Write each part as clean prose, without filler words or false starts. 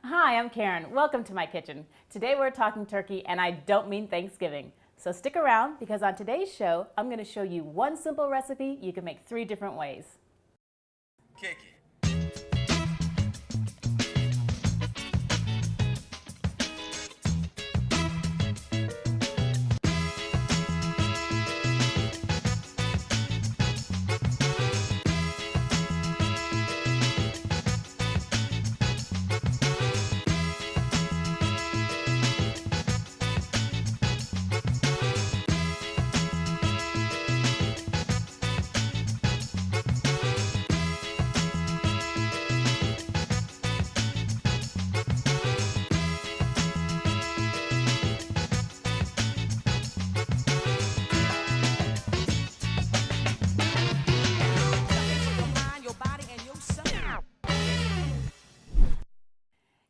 Hi, I'm Karen. Welcome to my kitchen. Today we're talking turkey, and I don't mean Thanksgiving. So stick around because on today's show, I'm going to show you one simple recipe you can make 3 different ways. Kick it.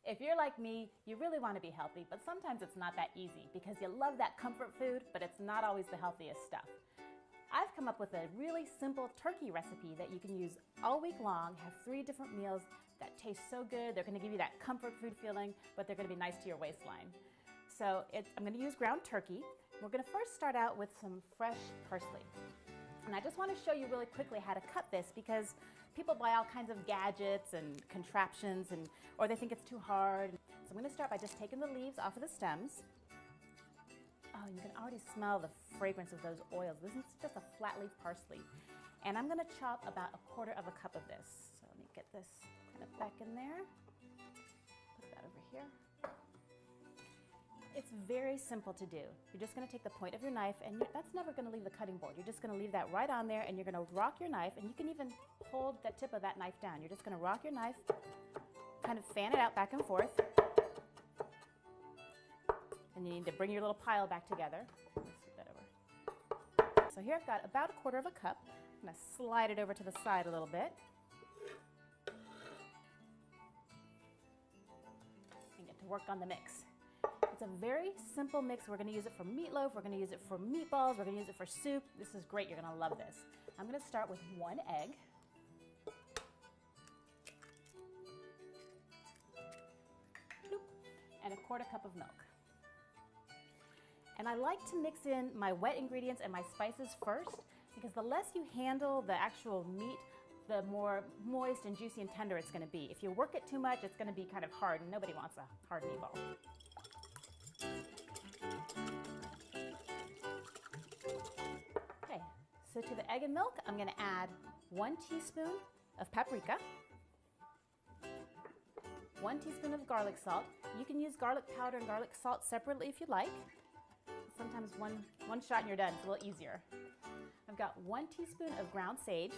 If you're like me, you really want to be healthy, but sometimes it's not that easy because you love that comfort food, but it's not always the healthiest stuff. I've come up with a really simple turkey recipe that you can use all week long, have 3 different meals that taste so good. They're going to give you that comfort food feeling, but they're going to be nice to your waistline. So I'm going to use ground turkey. We're going to first start out with some fresh parsley. And I just want to show you really quickly how to cut this because people buy all kinds of gadgets and contraptions, or they think it's too hard. So I'm going to start by just taking the leaves off of the stems. Oh, you can already smell the fragrance of those oils. This is just a flat leaf parsley. And I'm going to chop about 1/4 of a cup of this. So let me get this kind of back in there. Put that over here. It's very simple to do. You're just going to take the point of your knife, and that's never going to leave the cutting board. You're just going to leave that right on there, and you're going to rock your knife, and you can even hold the tip of that knife down. You're just going to rock your knife, kind of fan it out back and forth, and you need to bring your little pile back together. Let's flip that over. So here I've got about 1/4 of a cup. I'm going to slide it over to the side a little bit. And get to work on the mix. It's a very simple mix. We're going to use it for meatloaf, we're going to use it for meatballs, we're going to use it for soup. This is great, you're going to love this. I'm going to start with 1 egg. And 1/4 cup of milk. And I like to mix in my wet ingredients and my spices first because the less you handle the actual meat, the more moist and juicy and tender it's going to be. If you work it too much, it's going to be kind of hard, and nobody wants a hard meatball. Okay, so to the egg and milk, I'm going to add 1 teaspoon of paprika, 1 teaspoon of garlic salt. You can use garlic powder and garlic salt separately if you'd like. Sometimes one shot and you're done. It's a little easier. I've got 1 teaspoon of ground sage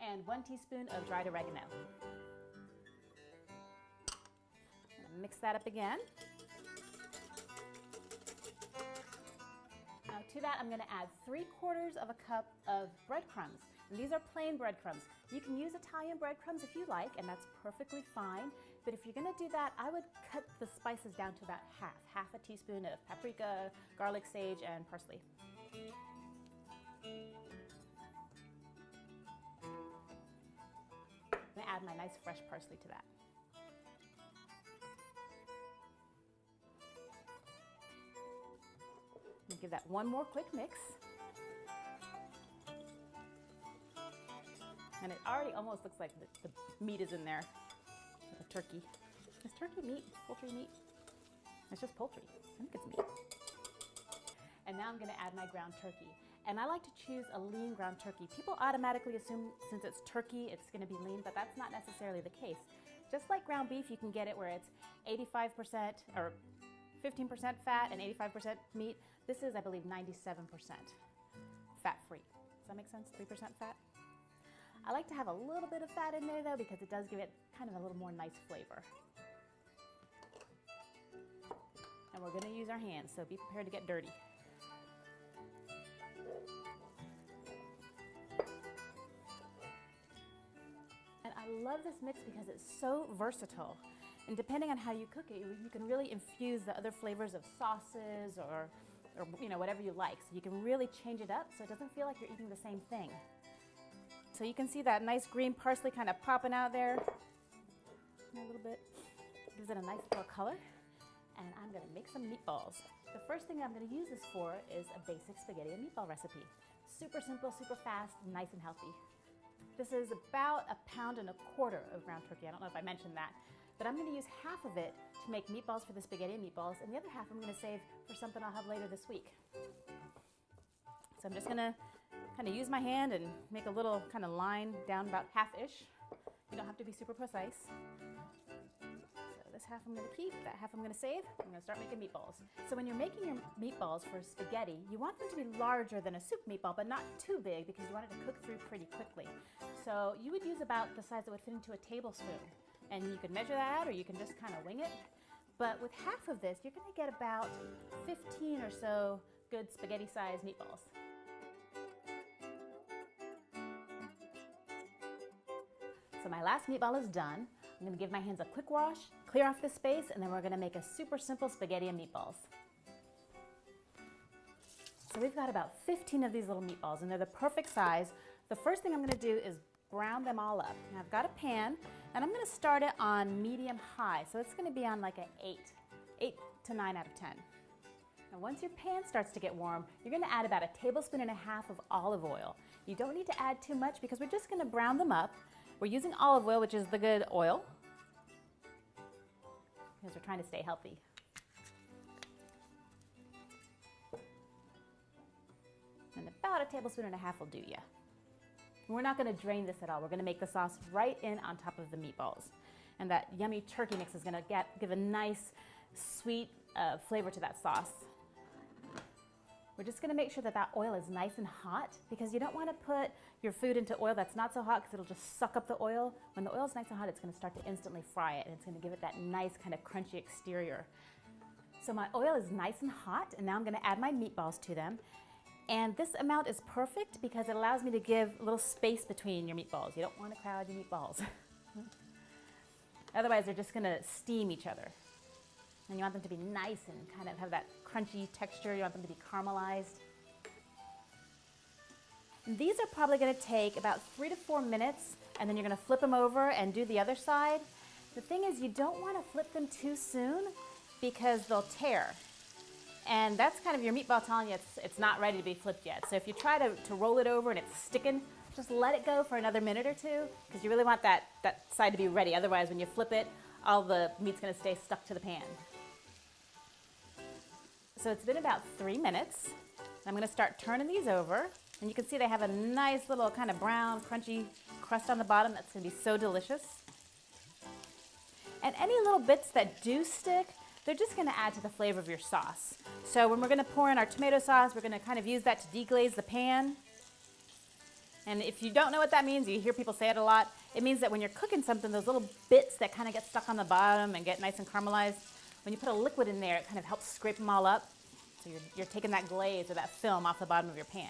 and 1 teaspoon of dried oregano. Mix that up again. Now to that I'm going to add 3/4 of a cup of breadcrumbs. And these are plain breadcrumbs. You can use Italian breadcrumbs if you like, and that's perfectly fine. But if you're going to do that, I would cut the spices down to about half a teaspoon of paprika, garlic, sage, and parsley. I'm going to add my nice fresh parsley to that. Give that one more quick mix. And it already almost looks like the meat is in there, the turkey. Is turkey meat? Poultry meat? It's just poultry. I think it's meat. And now I'm going to add my ground turkey. And I like to choose a lean ground turkey. People automatically assume since it's turkey, it's going to be lean, but that's not necessarily the case. Just like ground beef, you can get it where it's 85% or 15% fat and 85% meat. This is, I believe, 97% fat-free. Does that make sense? 3% fat? I like to have a little bit of fat in there, though, because it does give it kind of a little more nice flavor. And we're going to use our hands, so be prepared to get dirty. And I love this mix because it's so versatile. And depending on how you cook it, you can really infuse the other flavors of sauces or whatever you like. So you can really change it up so it doesn't feel like you're eating the same thing. So you can see that nice green parsley kind of popping out there a little bit. Gives it a nice little color. And I'm going to make some meatballs. The first thing I'm going to use this for is a basic spaghetti and meatball recipe. Super simple, super fast, nice and healthy. This is about 1.25 pounds of ground turkey. I don't know if I mentioned that. But I'm going to use half of it to make meatballs for the spaghetti and meatballs, and the other half I'm going to save for something I'll have later this week. So I'm just going to kind of use my hand and make a little kind of line down about half-ish. You don't have to be super precise. So this half I'm going to keep, that half I'm going to save. I'm going to start making meatballs. So when you're making your meatballs for spaghetti, you want them to be larger than a soup meatball, but not too big because you want it to cook through pretty quickly. So you would use about the size that would fit into a tablespoon. And you can measure that out or you can just kind of wing it. But with half of this, you're going to get about 15 or so good spaghetti-sized meatballs. So my last meatball is done. I'm going to give my hands a quick wash, clear off the space, and then we're going to make a super simple spaghetti and meatballs. So we've got about 15 of these little meatballs, and they're the perfect size. The first thing I'm going to do is brown them all up. Now I've got a pan, and I'm going to start it on medium-high. So it's going to be on like an 8 to 9 out of 10. Now once your pan starts to get warm, you're going to add about 1.5 tablespoons of olive oil. You don't need to add too much because we're just going to brown them up. We're using olive oil, which is the good oil, because we're trying to stay healthy. And about 1.5 tablespoons will do ya. We're not going to drain this at all. We're going to make the sauce right in on top of the meatballs. And that yummy turkey mix is going to give a nice, sweet flavor to that sauce. We're just going to make sure that that oil is nice and hot because you don't want to put your food into oil that's not so hot because it'll just suck up the oil. When the oil's nice and hot, it's going to start to instantly fry it and it's going to give it that nice kind of crunchy exterior. So my oil is nice and hot, and now I'm going to add my meatballs to them. And this amount is perfect because it allows me to give a little space between your meatballs. You don't want to crowd your meatballs. Otherwise, they're just going to steam each other. And you want them to be nice and kind of have that crunchy texture. You want them to be caramelized. And these are probably going to take about 3 to 4 minutes, and then you're going to flip them over and do the other side. The thing is, you don't want to flip them too soon because they'll tear. And that's kind of your meatball telling you it's not ready to be flipped yet. So if you try to roll it over and it's sticking, just let it go for another minute or two because you really want that side to be ready. Otherwise, when you flip it, all the meat's going to stay stuck to the pan. So it's been about 3 minutes. I'm going to start turning these over. And you can see they have a nice little kind of brown, crunchy crust on the bottom. That's going to be so delicious. And any little bits that do stick, they're just going to add to the flavor of your sauce. So when we're going to pour in our tomato sauce, we're going to kind of use that to deglaze the pan. And if you don't know what that means, you hear people say it a lot, it means that when you're cooking something, those little bits that kind of get stuck on the bottom and get nice and caramelized, when you put a liquid in there, it kind of helps scrape them all up. So you're taking that glaze or that film off the bottom of your pan.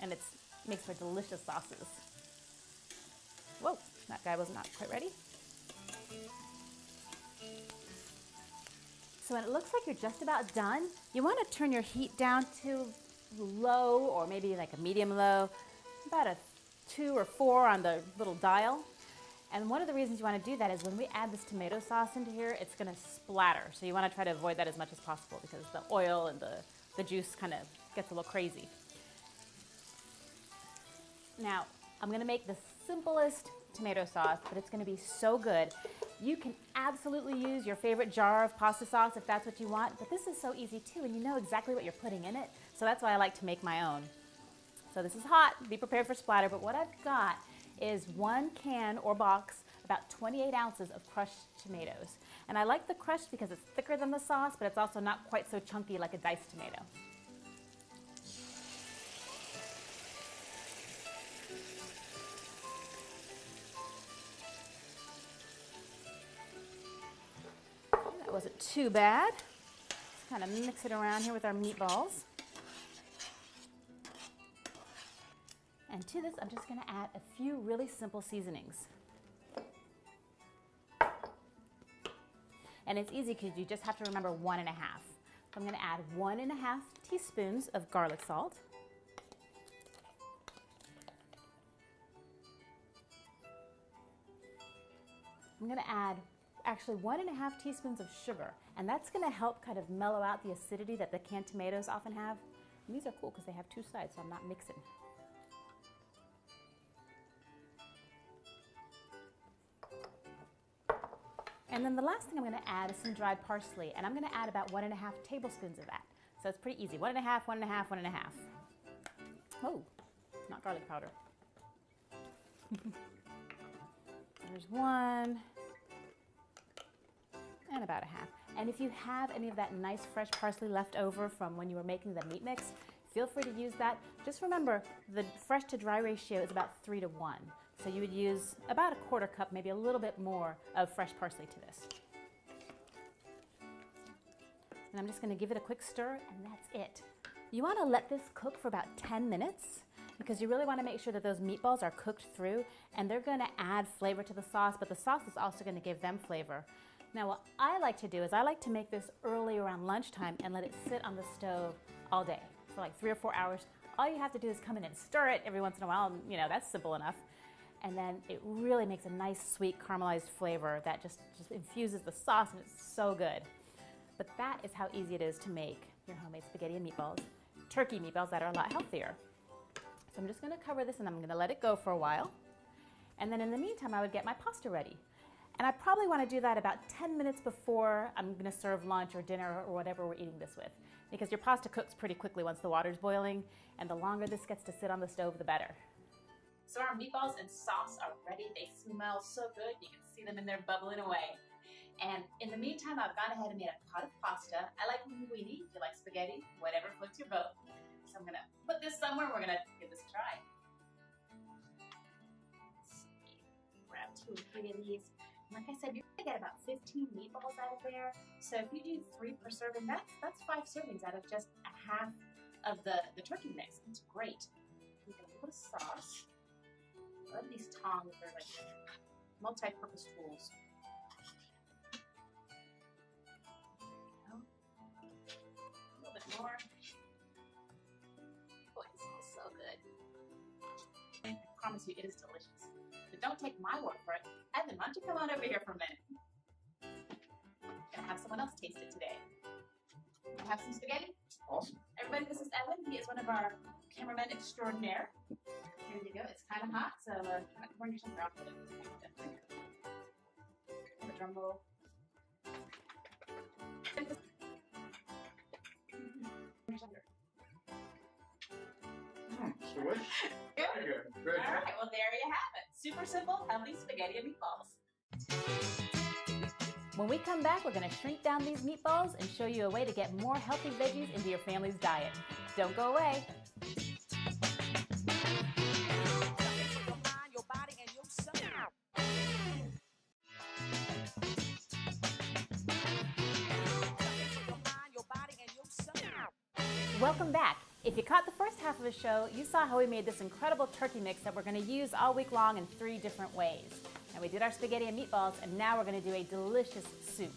And it makes for delicious sauces. Whoa, that guy was not quite ready. So when it looks like you're just about done, you want to turn your heat down to low or maybe like a medium low, about a 2 or 4 on the little dial. And one of the reasons you want to do that is when we add this tomato sauce into here, it's going to splatter. So you want to try to avoid that as much as possible because the oil and the juice kind of gets a little crazy. Now, I'm going to make the simplest tomato sauce, but it's going to be so good. You can absolutely use your favorite jar of pasta sauce if that's what you want, but this is so easy too, and you know exactly what you're putting in it. So that's why I like to make my own. So this is hot. Be prepared for splatter, but what I've got is 1 can or box, about 28 ounces of crushed tomatoes. And I like the crushed because it's thicker than the sauce, but it's also not quite so chunky like a diced tomato. That wasn't too bad. Just kind of mix it around here with our meatballs. And to this, I'm just going to add a few really simple seasonings. And it's easy because you just have to remember 1.5. So I'm going to add 1.5 teaspoons of garlic salt. I'm gonna add actually 1.5 teaspoons of sugar, and that's gonna help kind of mellow out the acidity that the canned tomatoes often have. And these are cool because they have two sides, so I'm not mixing. And then the last thing I'm gonna add is some dried parsley, and I'm gonna add about 1.5 tablespoons of that. So it's pretty easy, 1.5, 1.5, 1.5. Oh, not garlic powder. There's one, and about a half. And if you have any of that nice fresh parsley left over from when you were making the meat mix, feel free to use that. Just remember, the fresh to dry ratio is about 3 to 1. So you would use about a 1/4 cup, maybe a little bit more of fresh parsley to this. And I'm just gonna give it a quick stir, and that's it. You wanna let this cook for about 10 minutes because you really wanna make sure that those meatballs are cooked through, and they're gonna add flavor to the sauce, but the sauce is also gonna give them flavor. Now what I like to do is I like to make this early around lunchtime and let it sit on the stove all day, for like 3 or 4 hours. All you have to do is come in and stir it every once in a while, and you know, that's simple enough. And then it really makes a nice sweet caramelized flavor that just infuses the sauce, and it's so good. But that is how easy it is to make your homemade spaghetti and meatballs, turkey meatballs that are a lot healthier. So I'm just gonna cover this and I'm gonna let it go for a while. And then in the meantime, I would get my pasta ready. And I probably wanna do that about 10 minutes before I'm gonna serve lunch or dinner or whatever we're eating this with. Because your pasta cooks pretty quickly once the water's boiling, and the longer this gets to sit on the stove, the better. So our meatballs and sauce are ready. They smell so good. You can see them in there bubbling away. And in the meantime, I've gone ahead and made a pot of pasta. I like linguine. If you like spaghetti, whatever floats your boat. So I'm gonna put this somewhere. We're gonna give this a try. Let's see. Grab 2 or 3 of these. And like I said, you're gonna get about 15 meatballs out of there. So if you do 3 per serving, that's 5 servings out of just a half of the turkey mix. It's great. We got a little sauce. I love these tongs. They're like multi-purpose tools. A little bit more. Boy, it smells so good. I promise you, it is delicious. But don't take my word for it. Evan, why don't you come on over here for a minute? I'm gonna have someone else taste it today. We'll have some spaghetti. Awesome. Everybody, this is Evan. He is one of our cameramen extraordinaire. Here you go. It's kind of hot, so burn your tongue off with it. The drum roll. Swish. Good. Very good. Very All right. Well, there you have it. Super simple, healthy spaghetti and meatballs. When we come back, we're going to shrink down these meatballs and show you a way to get more healthy veggies into your family's diet. Don't go away. Welcome back. If you caught the first half of the show, you saw how we made this incredible turkey mix that we're going to use all week long in 3 different ways. And we did our spaghetti and meatballs, and now we're going to do a delicious soup.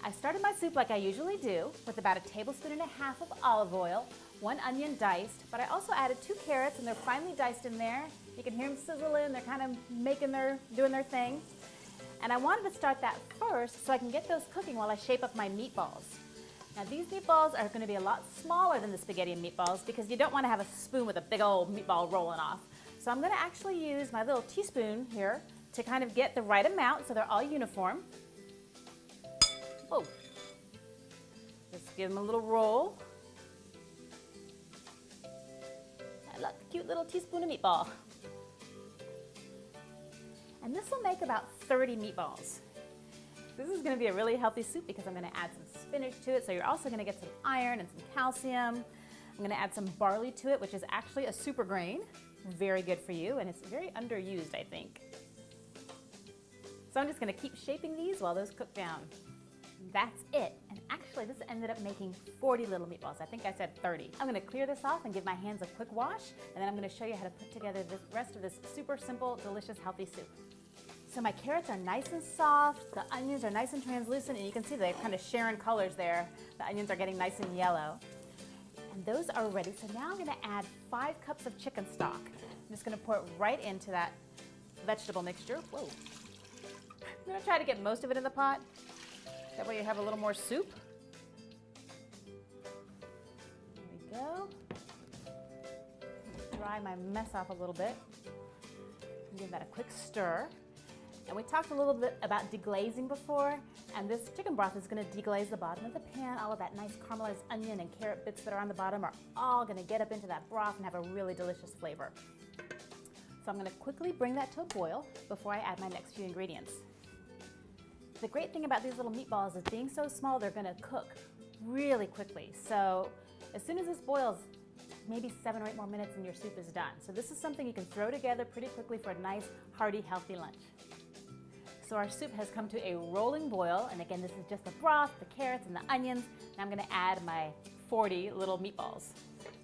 I started my soup like I usually do, with about 1.5 tablespoons of olive oil, 1 onion diced, but I also added 2 carrots, and they're finely diced in there. You can hear them sizzling, they're kind of doing their thing. And I wanted to start that first so I can get those cooking while I shape up my meatballs. Now these meatballs are going to be a lot smaller than the spaghetti and meatballs because you don't want to have a spoon with a big old meatball rolling off. So I'm going to actually use my little teaspoon here to kind of get the right amount so they're all uniform. Oh, just give them a little roll. And look, cute little teaspoon of meatball. And this will make about 30 meatballs. This is going to be a really healthy soup because I'm going to add some spinach to it, so you're also going to get some iron and some calcium. I'm going to add some barley to it, which is actually a super grain. Very good for you, and it's very underused, I think. So I'm just going to keep shaping these while those cook down. That's it. And actually, this ended up making 40 little meatballs. I think I said 30. I'm going to clear this off and give my hands a quick wash, and then I'm going to show you how to put together the rest of this super simple, delicious, healthy soup. So my carrots are nice and soft, the onions are nice and translucent, and you can see they're kind of sharing colors there. The onions are getting nice and yellow. And those are ready. So now I'm going to add 5 cups of chicken stock. I'm just going to pour it right into that vegetable mixture. Whoa. I'm gonna try to get most of it in the pot. That way you have a little more soup. There we go. Dry my mess off a little bit. Give that a quick stir. And we talked a little bit about deglazing before, and this chicken broth is going to deglaze the bottom of the pan. All of that nice caramelized onion and carrot bits that are on the bottom are all going to get up into that broth and have a really delicious flavor. So I'm going to quickly bring that to a boil before I add my next few ingredients. The great thing about these little meatballs is being so small, they're going to cook really quickly. So as soon as this boils, maybe 7 or 8 more minutes and your soup is done. So this is something you can throw together pretty quickly for a nice, hearty, healthy lunch. So our soup has come to a rolling boil, and again, this is just the broth, the carrots, and the onions. And I'm gonna add my 40 little meatballs.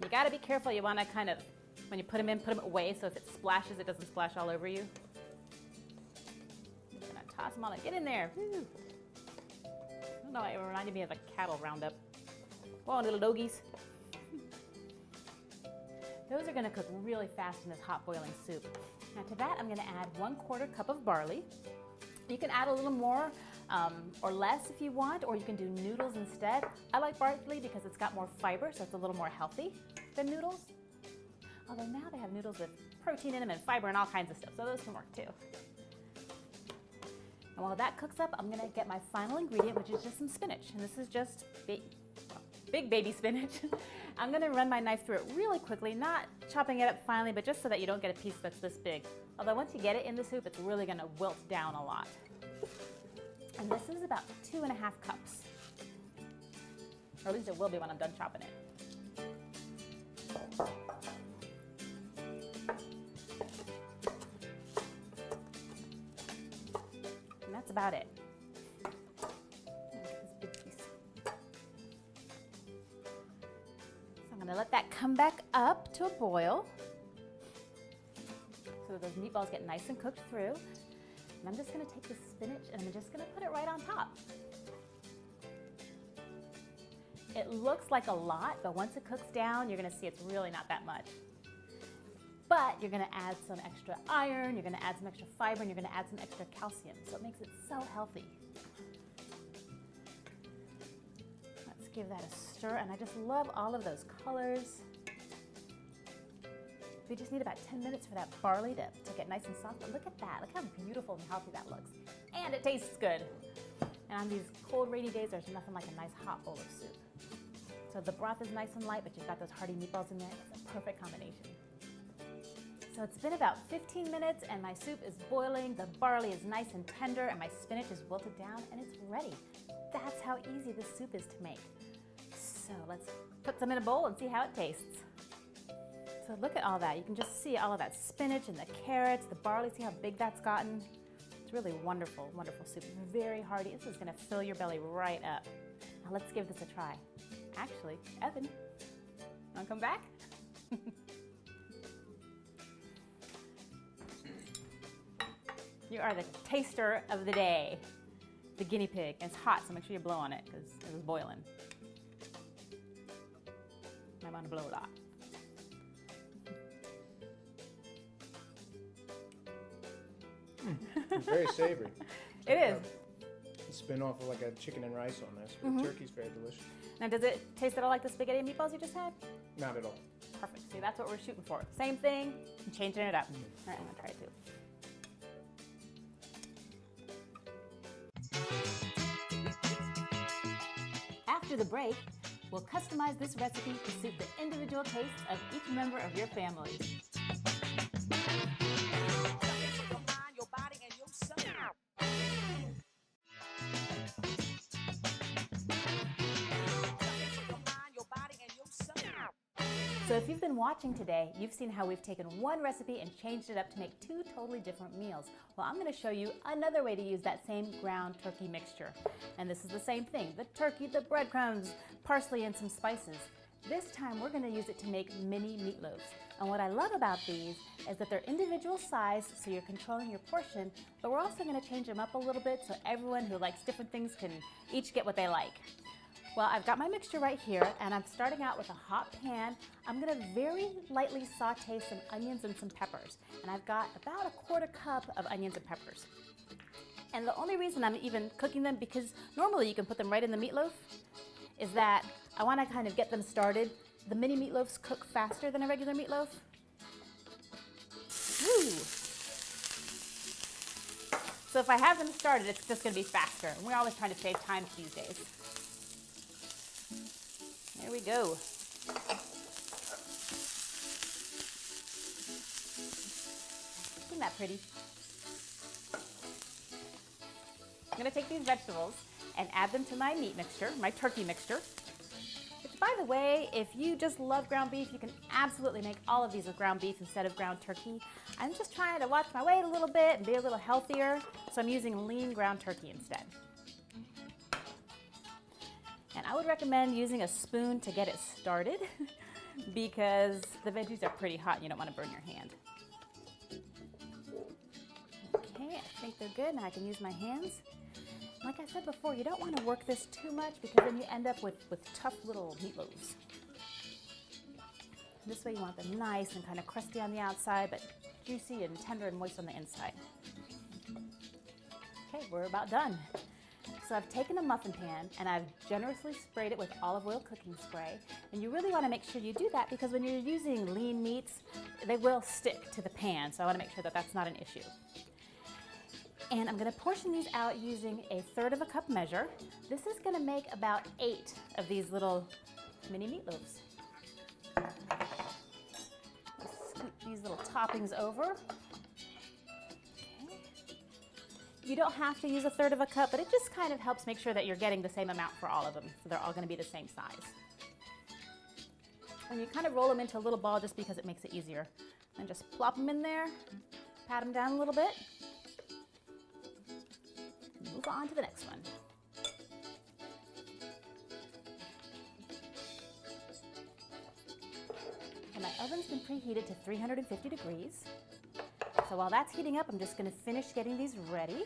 You gotta be careful. You wanna kind of, when you put them in, put them away so if it splashes, it doesn't splash all over you. Just gonna toss them all in. Get in there. Woo. I don't know, it reminded me of a cattle roundup. Go on, little doggies. Those are gonna cook really fast in this hot boiling soup. Now to that, I'm gonna add 1/4 cup of barley. You can add a little more or less if you want, or you can do noodles instead. I like barley because it's got more fiber, so it's a little more healthy than noodles. Although now they have noodles with protein in them and fiber and all kinds of stuff, so those can work too. And while that cooks up, I'm gonna get my final ingredient, which is just some spinach. And this is just big baby spinach. I'm gonna run my knife through it really quickly, not chopping it up finely, but just so that you don't get a piece that's this big. Although once you get it in the soup, it's really gonna wilt down a lot. And this is about 2½ cups. Or at least it will be when I'm done chopping it. And that's about it. I'm gonna let that come back up to a boil so that those meatballs get nice and cooked through. And I'm just gonna take the spinach and I'm just gonna put it right on top. It looks like a lot, but once it cooks down, you're gonna see it's really not that much. But you're gonna add some extra iron, you're gonna add some extra fiber, and you're gonna add some extra calcium. So it makes it so healthy. Give that a stir, and I just love all of those colors. We just need about 10 minutes for that barley to get nice and soft, but look at that. Look how beautiful and healthy that looks. And it tastes good. And on these cold, rainy days, there's nothing like a nice hot bowl of soup. So the broth is nice and light, but you've got those hearty meatballs in there. It's a perfect combination. So it's been about 15 minutes, and my soup is boiling, the barley is nice and tender, and my spinach is wilted down, and it's ready. That's how easy this soup is to make. So let's put some in a bowl and see how it tastes. So look at all that. You can just see all of that spinach and the carrots, the barley. See how big that's gotten? It's really wonderful, wonderful soup. Very hearty. This is gonna fill your belly right up. Now let's give this a try. Actually, Evan, wanna come back? You are the taster of the day, the guinea pig. And it's hot, so make sure you blow on it because it was boiling. I want to blow a lot. It's very savory. It is. The spin off of like a chicken and rice on this. The turkey's very delicious. Now, does it taste at all like the spaghetti and meatballs you just had? Not at all. Perfect. See, that's what we're shooting for. Same thing, and changing it up. All right, I'm gonna try it too. After the break, we'll customize this recipe to suit the individual tastes of each member of your family. So if you've been watching today, you've seen how we've taken one recipe and changed it up to make 2 totally different meals. Well, I'm going to show you another way to use that same ground turkey mixture. And this is the same thing, the turkey, the breadcrumbs, parsley, and some spices. This time we're going to use it to make mini meatloaves. And what I love about these is that they're individual size, so you're controlling your portion, but we're also going to change them up a little bit so everyone who likes different things can each get what they like. Well, I've got my mixture right here, and I'm starting out with a hot pan. I'm gonna very lightly saute some onions and some peppers. And I've got about a 1/4 cup of onions and peppers. And the only reason I'm even cooking them, because normally you can put them right in the meatloaf, is that I want to kind of get them started. The mini meatloaves cook faster than a regular meatloaf. Woo! So if I have them started, it's just going to be faster. And we're always trying to save time these days. There we go. Isn't that pretty? I'm going to take these vegetables and add them to my meat mixture, my turkey mixture. Which, by the way, if you just love ground beef, you can absolutely make all of these with ground beef instead of ground turkey. I'm just trying to watch my weight a little bit and be a little healthier, so I'm using lean ground turkey instead. And I would recommend using a spoon to get it started because the veggies are pretty hot and you don't want to burn your hand. Okay, I think they're good. Now I can use my hands. Like I said before, you don't want to work this too much because then you end up with tough little meatloaves. This way you want them nice and kind of crusty on the outside, but juicy and tender and moist on the inside. Okay, we're about done. So I've taken a muffin pan and I've generously sprayed it with olive oil cooking spray. And you really want to make sure you do that because when you're using lean meats, they will stick to the pan. So I want to make sure that that's not an issue. And I'm going to portion these out using a 1/3 cup measure. This is going to make about 8 of these little mini meatloaves. Scoop these little toppings over. Okay. You don't have to use a 1/3 cup, but it just kind of helps make sure that you're getting the same amount for all of them, so they're all going to be the same size. And you kind of roll them into a little ball just because it makes it easier. And just plop them in there, pat them down a little bit. Move on to the next one. And my oven's been preheated to 350 degrees. So while that's heating up, I'm just going to finish getting these ready.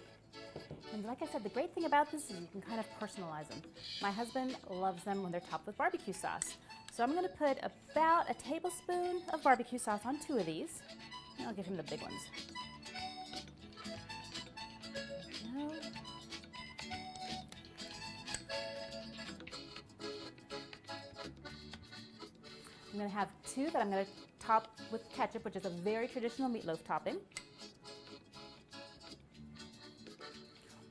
And like I said, the great thing about this is you can kind of personalize them. My husband loves them when they're topped with barbecue sauce. So I'm going to put about a tablespoon of barbecue sauce on 2 of these. And I'll give him the big ones. There we go. I'm going to have 2 that I'm going to top with ketchup, which is a very traditional meatloaf topping.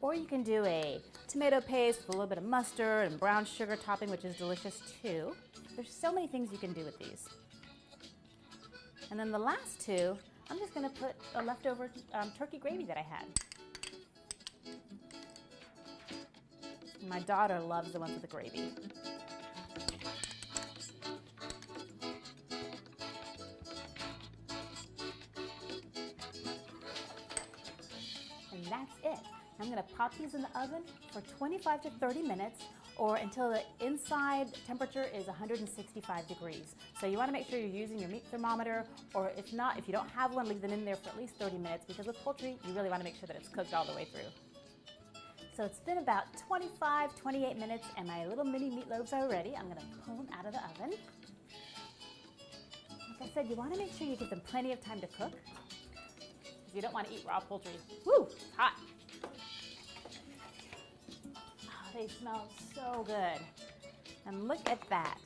Or you can do a tomato paste with a little bit of mustard and brown sugar topping, which is delicious too. There's so many things you can do with these. And then the last 2, I'm just going to put a leftover turkey gravy that I had. My daughter loves the ones with the gravy. And that's it. I'm going to pop these in the oven for 25 to 30 minutes or until the inside temperature is 165 degrees. So you want to make sure you're using your meat thermometer, or if not, if you don't have one, leave them in there for at least 30 minutes because with poultry, you really want to make sure that it's cooked all the way through. So it's been about 25, 28 minutes and my little mini meatloaves are ready. I'm going to pull them out of the oven. Like I said, you want to make sure you give them plenty of time to cook because you don't want to eat raw poultry. Woo, it's hot. They smell so good. And look at that.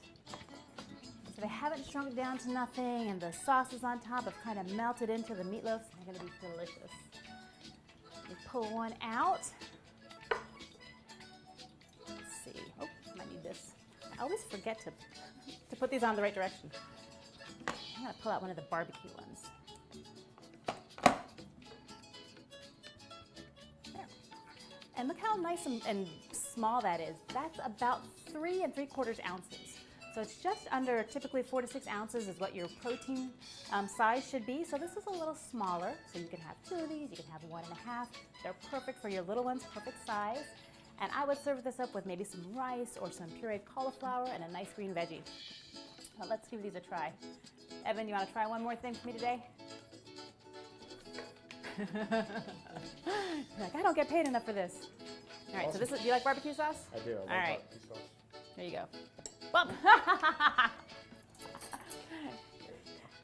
So they haven't shrunk down to nothing and the sauces on top have kind of melted into the meatloaf. They're gonna be delicious. We pull one out. Let's see. Oh, I might need this. I always forget to put these on the right direction. I'm gonna pull out one of the barbecue ones. There. And look how nice and small that is. That's about 3 3/4 ounces. So it's just under, typically 4 to 6 ounces is what your protein size should be. So this is a little smaller. So you can have 2 of these, you can have 1 1/2. They're perfect for your little ones, perfect size. And I would serve this up with maybe some rice or some pureed cauliflower and a nice green veggie. But let's give these a try. Evan, you want to try one more thing for me today? Like, I don't get paid enough for this. All right, awesome. So this is, do you like barbecue sauce? I do. I love barbecue sauce. There you go. Bump.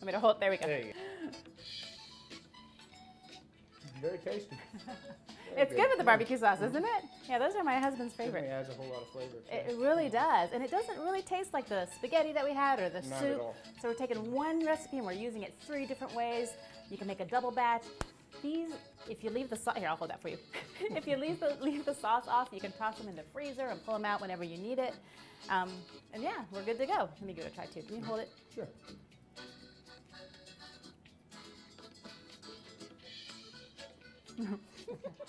Want me to hold? There we go. There you go. very tasty. It's good with the barbecue sauce, isn't it? Yeah, those are my husband's favorite. It adds a whole lot of flavor. It really does. And it doesn't really taste like the spaghetti that we had or the Not soup. at all. So we're taking one recipe and we're using it 3 different ways. You can make a double batch. These, if you leave the sauce, here, I'll hold that for you. If you leave the sauce off, you can toss them in the freezer and pull them out whenever you need it. And yeah, we're good to go. Let me give it a try too. Can you hold it? Sure.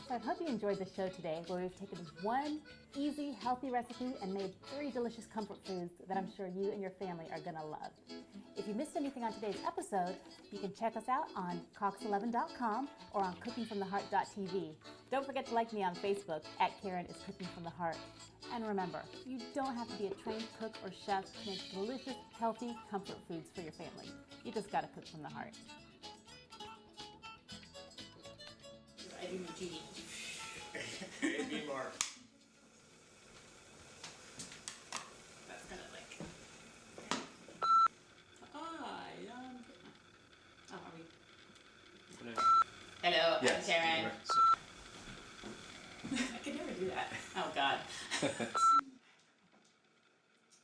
So I hope you enjoyed the show today, where we've taken one easy, healthy recipe and made 3 delicious comfort foods that I'm sure you and your family are gonna love. If you missed anything on today's episode, you can check us out on cox11.com or on cookingfromtheheart.tv. Don't forget to like me on Facebook at Karen is Cooking from the Heart. And remember, you don't have to be a trained cook or chef to make delicious, healthy comfort foods for your family. You just gotta cook from the heart. I do need Judy. A.B. Mark. That's gonna like. Oh, are we? Hello, Yes. I'm Karen. I could never do that. Oh God.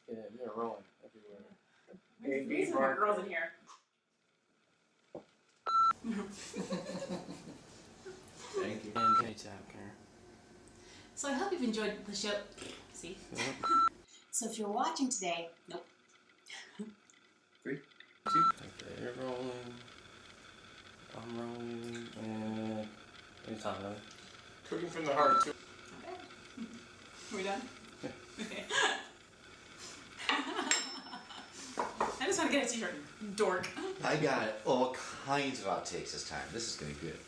Yeah, you're rolling everywhere. There's some more girls in here. Thank you. And anytime, Karen. So I hope you've enjoyed the show. See? So if you're watching today, nope. 3, 2. Okay, you're rolling. I'm rolling. And anytime, really. Cooking from the heart, too. Okay. Are we done? Okay. I just want to get a t-shirt, dork. I got all kinds of outtakes this time. This is going to be good.